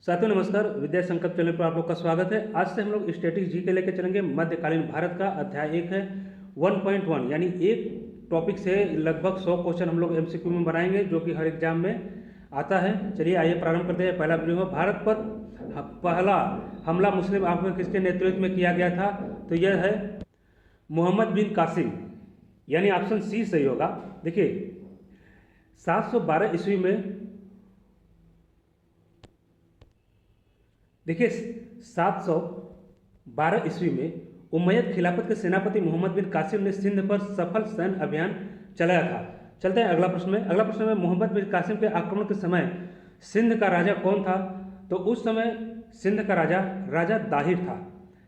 साथियों नमस्कार। विद्या संकल्प चैनल पर आप लोग का स्वागत है। आज से हम लोग स्टैटिक्स जी के लेकर चलेंगे। मध्यकालीन भारत का अध्याय 1 है 1.1, यानी एक टॉपिक से लगभग 100 क्वेश्चन हम लोग एमसीक्यू में बनाएंगे, जो कि हर एग्जाम में आता है। चलिए आइए प्रारंभ करते हैं। पहला वीडियो है, भारत पर पहला हमला मुस्लिम आक्रमण किसके नेतृत्व में किया गया था? तो यह है मोहम्मद बिन कासिम, यानी ऑप्शन सी सही होगा। देखिए 712 ईस्वी में 712 ईस्वी में उमैयद खिलाफत के सेनापति मोहम्मद बिन कासिम ने सिंध पर सफल सैन्य अभियान चलाया था। चलते हैं अगला प्रश्न में। अगला प्रश्न में, मोहम्मद बिन कासिम के आक्रमण के समय सिंध का राजा कौन था? तो उस समय सिंध का राजा राजा दाहिर था।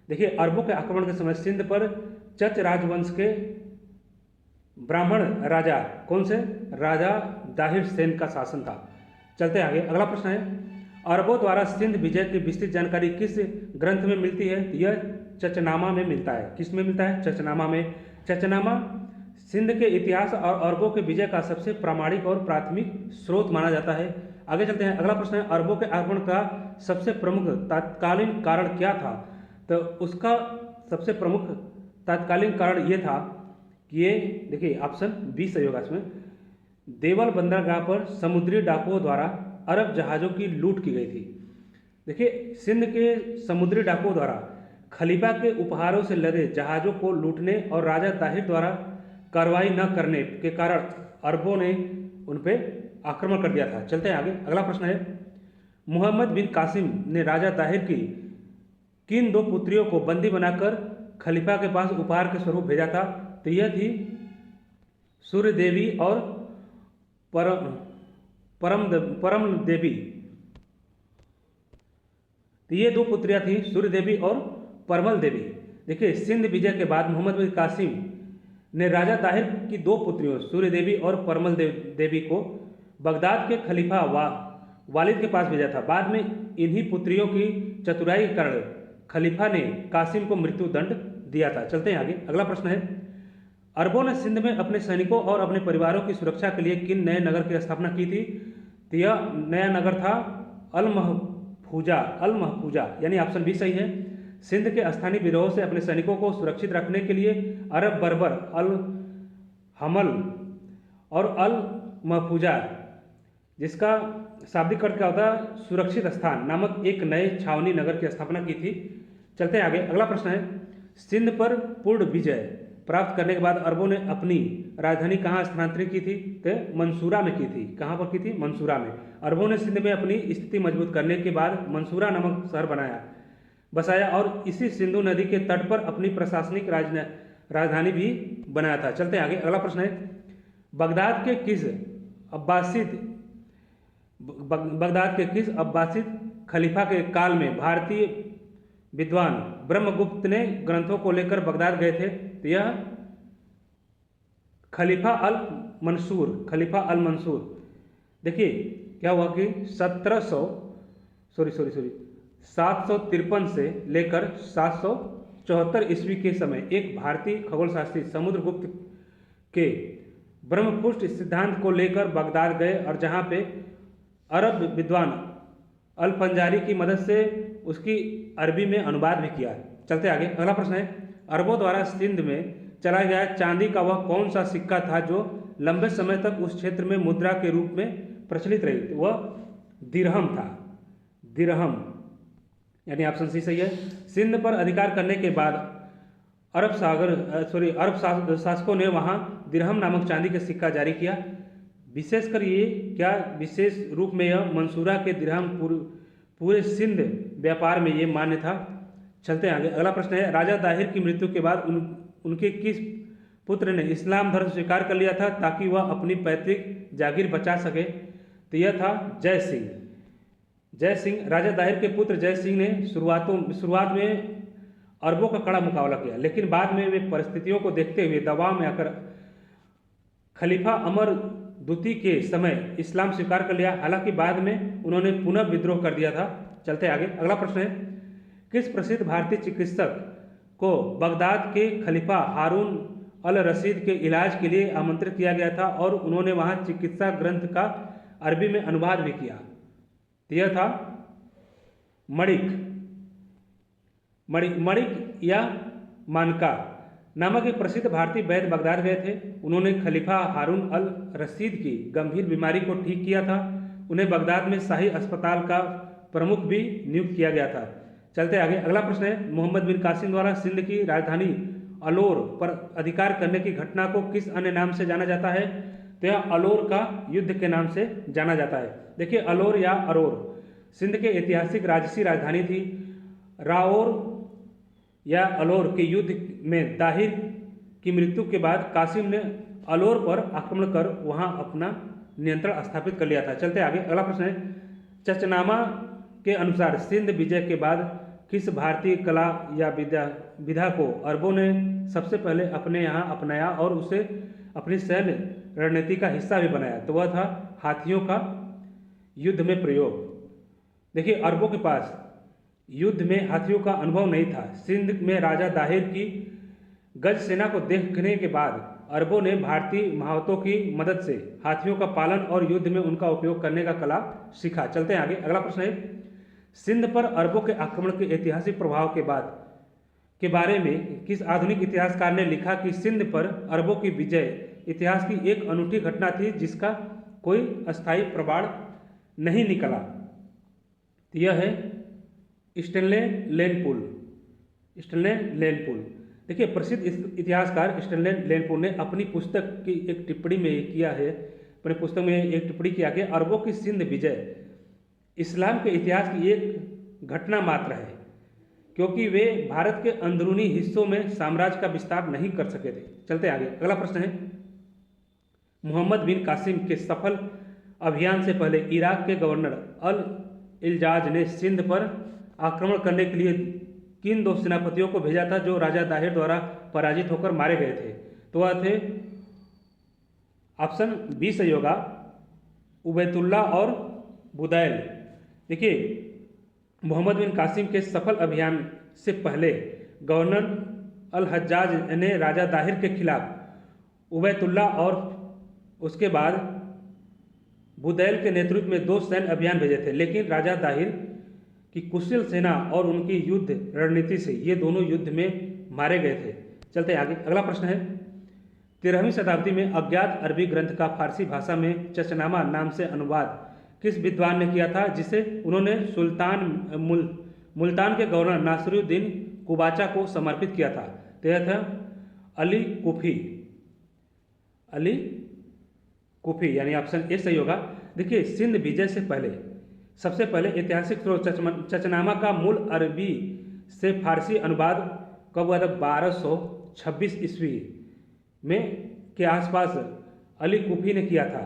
देखिए अरबों के आक्रमण के समय सिंध पर चच राजवंश के ब्राह्मण राजा कौन से? राजा दाहिर सेन का शासन था। चलते आगे। अगला प्रश्न है, अरबों द्वारा सिंध विजय की विस्तृत जानकारी किस ग्रंथ में मिलती है? यह चचनामा में मिलता है। किस में मिलता है? चचनामा में। चचनामा सिंध के इतिहास और अरबों के विजय का सबसे प्रामाणिक और प्राथमिक स्रोत माना जाता है। आगे चलते हैं। अगला प्रश्न है, अरबों के आक्रमण का सबसे प्रमुख तत्कालीन कारण क्या था? तो उसका सबसे प्रमुख तत्कालीन कारण ये था कि ये देखिए ऑप्शन बी सही होगा इसमें, देवल बंदरगाह पर समुद्री डाकुओं द्वारा अरब जहाज़ों की लूट की गई थी। देखिए सिंध के समुद्री डाकुओं द्वारा खलीफा के उपहारों से लदे जहाज़ों को लूटने और राजा ताहिर द्वारा कार्रवाई न करने के कारण अरबों ने उन पर आक्रमण कर दिया था। चलते हैं आगे। अगला प्रश्न है, मोहम्मद बिन कासिम ने राजा ताहिर की किन दो पुत्रियों को बंदी बनाकर खलीफा के पास उपहार के स्वरूप भेजा था? तो यह थी सूर्य देवी और परम देवी। तो ये दो पुत्रियां थी, सूर्य देवी और परमल देवी। देखिए सिंध विजय के बाद मोहम्मद बिन कासिम ने राजा ताहिर की दो पुत्रियों सूर्य देवी और परमल देवी को बगदाद के खलीफा वालिद के पास भेजा था। बाद में इन्हीं पुत्रियों की चतुराई के कारण खलीफा ने कासिम को मृत्यु दंड दिया था। चलते हैं आगे। अगला प्रश्न है, अरबों ने सिंध में अपने सैनिकों और अपने परिवारों की सुरक्षा के लिए किन नए नगर की स्थापना की थी? तो यह नया नगर था अल महफूजा, यानी ऑप्शन बी सही है। सिंध के स्थानीय विद्रोह से अपने सैनिकों को सुरक्षित रखने के लिए अरब बर्बर अल हमल और अल महफूजा, जिसका शाब्दिक अर्थ क्या होता है? सुरक्षित स्थान, नामक एक नए छावनी नगर की स्थापना की थी। चलते हैं आगे। अगला प्रश्न है, सिंध पर पूर्ण विजय प्राप्त करने के बाद अरबों ने अपनी राजधानी कहाँ स्थानांतरित की थी? तो मंसूरा में की थी। कहाँ पर की थी? मंसूरा में। अरबों ने सिंध में अपनी स्थिति मजबूत करने के बाद मंसूरा नामक शहर बसाया और इसी सिंधु नदी के तट पर अपनी प्रशासनिक राजधानी भी बनाया था। चलते हैं आगे। अगला प्रश्न है, बगदाद के किस अब्बासिद खलीफा के काल में भारतीय विद्वान ब्रह्मगुप्त ने ग्रंथों को लेकर बगदाद गए थे? तो यह खलीफा अल मंसूर। देखिए क्या हुआ कि 753 से लेकर 774 ईस्वी के समय एक भारतीय खगोलशास्त्री समुद्रगुप्त के ब्रह्मपुष्ट सिद्धांत को लेकर बगदाद गए और जहाँ पे अरब विद्वान अल फंजारी की मदद से उसकी अरबी में अनुवाद भी किया। चलते आगे। अगला प्रश्न है, अरबों द्वारा सिंध में चलाया गया चांदी का वह कौन सा सिक्का था जो लंबे समय तक उस क्षेत्र में मुद्रा के रूप में प्रचलित रही? वह दिरहम था। दिरहम, यानी ऑप्शन सी सही है। सिंध पर अधिकार करने के बाद अरब शासकों ने वहां दिरहम नामक चांदी का सिक्का जारी किया। विशेषकर ये क्या विशेष रूप में यह मंसूरा के दिरहम पूरे सिंध व्यापार में ये मान्य था। चलते हैं आगे। अगला प्रश्न है, राजा दाहिर की मृत्यु के बाद उनके किस पुत्र ने इस्लाम धर्म स्वीकार कर लिया था ताकि वह अपनी पैतृक जागीर बचा सके? तो यह था जय सिंह। राजा दाहिर के पुत्र जय सिंह ने शुरुआत में अरबों का कड़ा मुकाबला किया, लेकिन बाद में वे परिस्थितियों को देखते हुए दबाव में आकर खलीफा अमर द्वितीय के समय इस्लाम स्वीकार कर लिया। हालांकि बाद में उन्होंने पुनः विद्रोह कर दिया था। चलते आगे। अगला प्रश्न है, किस प्रसिद्ध भारतीय चिकित्सक को बगदाद के खलीफा हारून अल रशीद के इलाज के लिए आमंत्रित किया गया था और उन्होंने वहां चिकित्सा ग्रंथ का अरबी में अनुवाद भी किया? यह था मणिक मणिक मणिक या मानका नामक एक प्रसिद्ध भारतीय वैद्य बगदाद गए थे। उन्होंने खलीफा हारून अल रशीद की गंभीर बीमारी को ठीक किया था। उन्हें बगदाद में शाही अस्पताल का प्रमुख भी नियुक्त किया गया था। चलते आगे, अगला प्रश्न है, मोहम्मद बिन कासिम द्वारा सिंध की राजधानी अलोर पर अधिकार करने की घटना को किस अन्य नाम से जाना जाता है? तो यह अलोर का युद्ध के नाम से जाना जाता है। देखिए, अलोर या अरोर सिंध के ऐतिहासिक राजसी राजधानी थी। राओर या अलोर के युद्ध में दाहिर की मृत्यु के बाद कासिम ने अलोर पर आक्रमण कर वहां अपना नियंत्रण स्थापित कर लिया था। चलते आगे, अगला प्रश्न है, चचनामा के अनुसार सिंध विजय के बाद किस भारतीय कला या विधा को अरबों ने सबसे पहले अपने यहाँ अपनाया और उसे अपनी सैन्य रणनीति का हिस्सा भी बनाया? तो वह था हाथियों का युद्ध में प्रयोग। देखिए, अरबों के पास युद्ध में हाथियों का अनुभव नहीं था। सिंध में राजा दाहिर की गज सेना को देखने के बाद अरबों ने भारतीय महावतों की मदद से हाथियों का पालन और युद्ध में उनका उपयोग करने का कला सीखा। चलते हैं आगे, अगला प्रश्न है, सिंध पर अरबों के आक्रमण के ऐतिहासिक प्रभाव के बारे में किस आधुनिक इतिहासकार ने लिखा कि सिंध पर अरबों की विजय इतिहास की एक अनूठी घटना थी जिसका कोई अस्थायी प्रमाण नहीं निकला? तो यह है स्टेनले लेनपूल। स्टेनले लेनपूल, देखिए, प्रसिद्ध इतिहासकार स्टेनले लेनपूल ने अपनी पुस्तक की एक टिप्पणी में किया है, अपनी पुस्तक में एक टिप्पणी किया कि अरबों की सिंध विजय इस्लाम के इतिहास की एक घटना मात्र है क्योंकि वे भारत के अंदरूनी हिस्सों में साम्राज्य का विस्तार नहीं कर सके थे। चलते आगे, अगला प्रश्न है, मोहम्मद बिन कासिम के सफल अभियान से पहले इराक के गवर्नर अल इल्जाज ने सिंध पर आक्रमण करने के लिए किन दो सेनापतियों को भेजा था जो राजा दाहिर द्वारा पराजित होकर मारे गए थे? तो वह थे ऑप्शन बी सही होगा, उबैदुल्ला और बुदैल। देखिए, मोहम्मद बिन कासिम के सफल अभियान से पहले गवर्नर अल हज्जाज ने राजा दाहिर के खिलाफ उबैदुल्ला और उसके बाद बुदैल के नेतृत्व में दो सैन्य अभियान भेजे थे, लेकिन राजा दाहिर की कुशल सेना और उनकी युद्ध रणनीति से ये दोनों युद्ध में मारे गए थे। चलते आगे, अगला प्रश्न है, 13वीं शताब्दी में अज्ञात अरबी ग्रंथ का फारसी भाषा में चचनामा नाम से अनुवाद किस विद्वान ने किया था जिसे उन्होंने मुल्तान के गवर्नर नासिरुद्दीन कुबाचा को समर्पित किया था? तो यह था अली कुफी यानी ऑप्शन ए सही होगा। देखिए, सिंध विजय से पहले सबसे पहले ऐतिहासिक स्रोत चचनामा का मूल अरबी से फारसी अनुवाद कब हुआ था? 1226 ईस्वी में के आसपास अली कुफी ने किया था।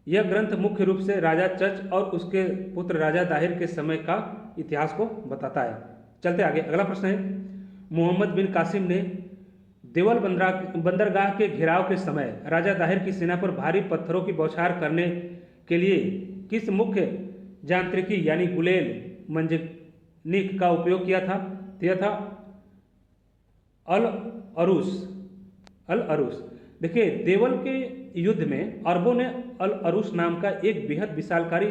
यह ग्रंथ मुख्य रूप से राजा चच और उसके पुत्र राजा दाहिर के समय का इतिहास को बताता है। चलते आगे, अगला प्रश्न है, मोहम्मद बिन कासिम ने देवल बंदरगाह के घेराव के समय राजा दाहिर की सेना पर भारी पत्थरों की बौछार करने के लिए किस मुख्य यांत्रिकी यानी गुलेल मंजनीक का उपयोग किया था? यह था अल अरूस। देखिए, देवल के युद्ध में अरबों ने अल अरूस नाम का एक बेहद विशालकारी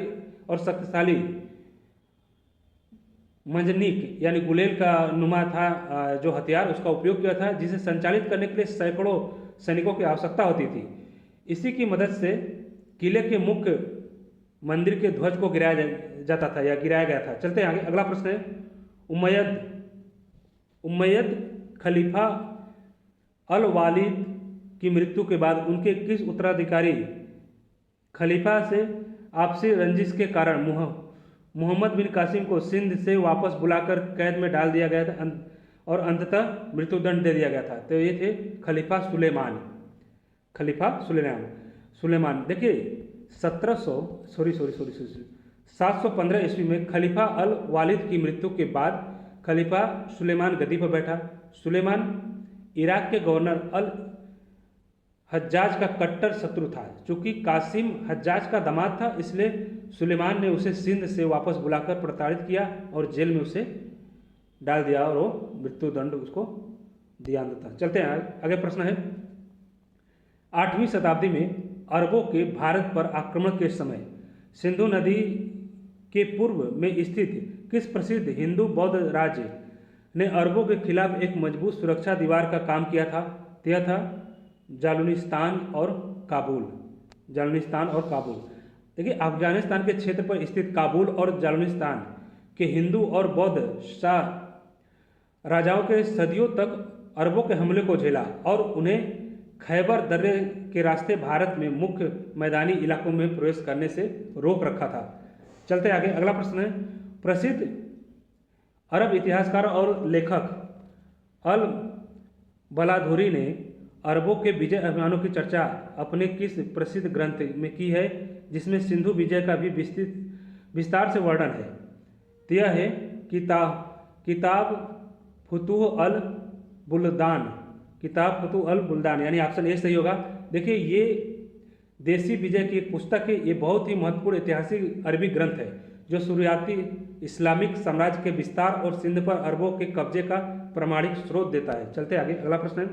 और शक्तिशाली मंजनीक यानी गुलेल का नुमा था जो हथियार, उसका उपयोग किया था जिसे संचालित करने के लिए सैकड़ों सैनिकों की आवश्यकता होती थी। इसी की मदद से किले के मुख्य मंदिर के ध्वज को गिराया जाता था या गिराया गया था। चलते हैं आगे, अगला प्रश्न है, उमैयद खलीफा अल वालिद की मृत्यु के बाद उनके किस उत्तराधिकारी खलीफा से आपसी रंजिश के कारण मोहम्मद बिन कासिम को सिंध से वापस बुलाकर कैद में डाल दिया गया था और अंततः मृत्युदंड दे दिया गया था? तो ये थे खलीफा सुलेमान। देखिए, 715 ईस्वी में खलीफा अल वालिद की मृत्यु के बाद खलीफा सुलेमान गद्दी पर बैठा। सुलेमान इराक के गवर्नर अल हज्जाज का कट्टर शत्रु था। चूंकि कासिम हज्जाज का दामाद था, इसलिए सुलेमान ने उसे सिंध से वापस बुलाकर प्रताड़ित किया और जेल में उसे डाल दिया और वो मृत्युदंड उसको दिया था। चलते हैं आगे, प्रश्न है, 8वीं शताब्दी में अरबों के भारत पर आक्रमण के समय सिंधु नदी के पूर्व में स्थित किस प्रसिद्ध हिंदू बौद्ध राज्य ने अरबों के खिलाफ एक मजबूत सुरक्षा दीवार का काम किया था? तो यह था जालुनिस्तान और काबुल। जालुनिस्तान और काबुल। देखिए, अफगानिस्तान के क्षेत्र पर स्थित काबुल और जालुनिस्तान के हिंदू और बौद्ध शाह राजाओं के सदियों तक अरबों के हमले को झेला और उन्हें खैबर दर्रे के रास्ते भारत में मुख्य मैदानी इलाकों में प्रवेश करने से रोक रखा था। चलते आगे, अगला प्रश्न है, प्रसिद्ध अरब इतिहासकार और लेखक अल बलाधुरी ने अरबों के विजय अभियानों की चर्चा अपने किस प्रसिद्ध ग्रंथ में की है, जिसमें सिंधु विजय का भी विस्तार से वर्णन है? तो यह है किताब फुतूह अल बुल्दान। किताब फुतूह अल बुल्दान, यानी ऑप्शन ए सही होगा। देखिए, ये देसी विजय की एक पुस्तक है। ये बहुत ही महत्वपूर्ण ऐतिहासिक अरबी ग्रंथ है जो शुरुआती इस्लामिक साम्राज्य के विस्तार और सिंध पर अरबों के कब्जे का प्रमाणिक स्रोत देता है। चलते आगे, अगला प्रश्न है,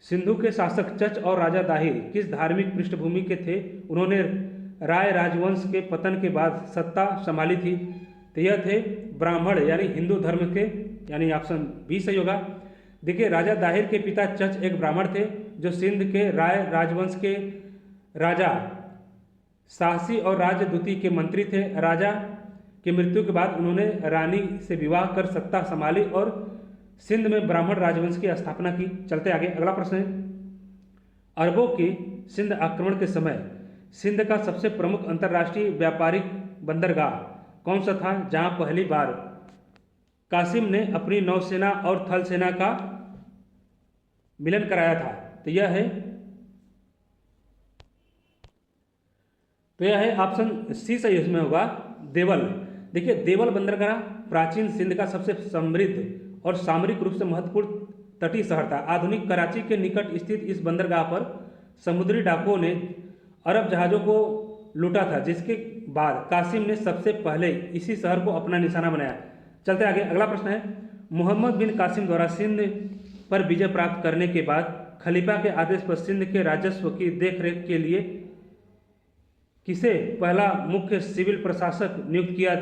सिंधु के शासक चच और राजा दाहिर किस धार्मिक पृष्ठभूमि के थे? उन्होंने राय राजवंश के पतन के बाद सत्ता संभाली थी। तो यह थे ब्राह्मण, यानी हिंदू धर्म के, यानी ऑप्शन बी सही होगा। देखिए, राजा दाहिर के पिता चच एक ब्राह्मण थे जो सिंध के राय राजवंश के राजा साहसी और राजदूती के मंत्री थे। राजा की मृत्यु के बाद उन्होंने रानी से विवाह कर सत्ता संभाली और सिंध में ब्राह्मण राजवंश की स्थापना की। चलते आगे, अगला प्रश्न है, अरबों की सिंध आक्रमण के समय सिंध का सबसे प्रमुख अंतर्राष्ट्रीय व्यापारिक बंदरगाह कौन सा था, जहां पहली बार कासिम ने अपनी नौसेना और थल सेना का मिलन कराया था? तो यह है ऑप्शन सी सही इसमें होगा, देवल। देखिए, देवल बंदरगाह प्राचीन सिंध का सबसे समृद्ध और सामरिक रूप से महत्वपूर्ण तटीय शहर था। आधुनिक कराची के निकट स्थित इस बंदरगाह पर समुद्री डाकुओं ने अरब जहाज़ों को लूटा था, जिसके बाद कासिम ने सबसे पहले इसी शहर को अपना निशाना बनाया। चलते आगे, अगला प्रश्न है, मोहम्मद बिन कासिम द्वारा सिंध पर विजय प्राप्त करने के बाद खलीफा के आदेश पर सिंध के राजस्व की देखरेख के लिए किसे पहला मुख्य सिविल प्रशासक नियुक्त किया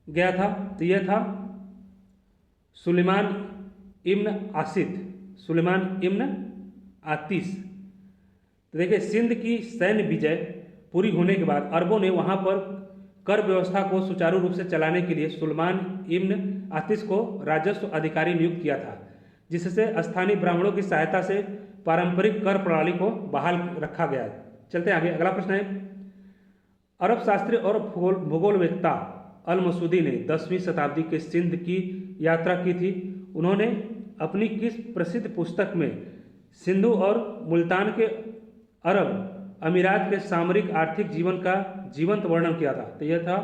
गया था? तो यह था सुलेमान इब्न आसिद, सुलेमान इब्न आतिश। तो देखिए, सिंध की सैन्य विजय पूरी होने के बाद अरबों ने वहां पर कर व्यवस्था को सुचारू रूप से चलाने के लिए सुलेमान इब्न आतिश को राजस्व अधिकारी नियुक्त किया था, जिससे स्थानीय ब्राह्मणों की सहायता से पारंपरिक कर प्रणाली को बहाल रखा गया। चलते आगे, अगला प्रश्न है, अरब शास्त्री और भूगोलवेत्ता अल मसूदी ने 10वीं शताब्दी के सिंध की यात्रा की थी। उन्होंने अपनी किस प्रसिद्ध पुस्तक में सिंधु और मुल्तान के अरब अमीरात के सामरिक आर्थिक जीवन का जीवंत वर्णन किया था? तो यह था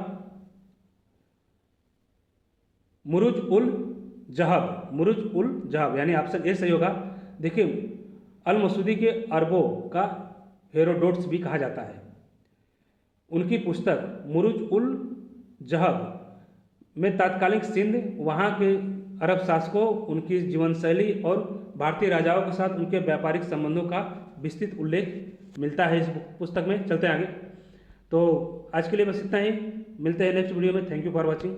मुरुज उल जहब, मुरुज उल जहब, यानी ऑप्शन ए सही होगा। देखिए, अल मसूदी के अरबों का हेरोडोट्स भी कहा जाता है। उनकी पुस्तक मुरुज उल जहब में तात्कालिक सिंध, वहाँ के अरब शासकों, उनकी जीवन शैली और भारतीय राजाओं के साथ उनके व्यापारिक संबंधों का विस्तृत उल्लेख मिलता है इस पुस्तक में। चलते हैं आगे। तो आज के लिए बस इतना ही, मिलते हैं नेक्स्ट वीडियो में। Thank you for watching.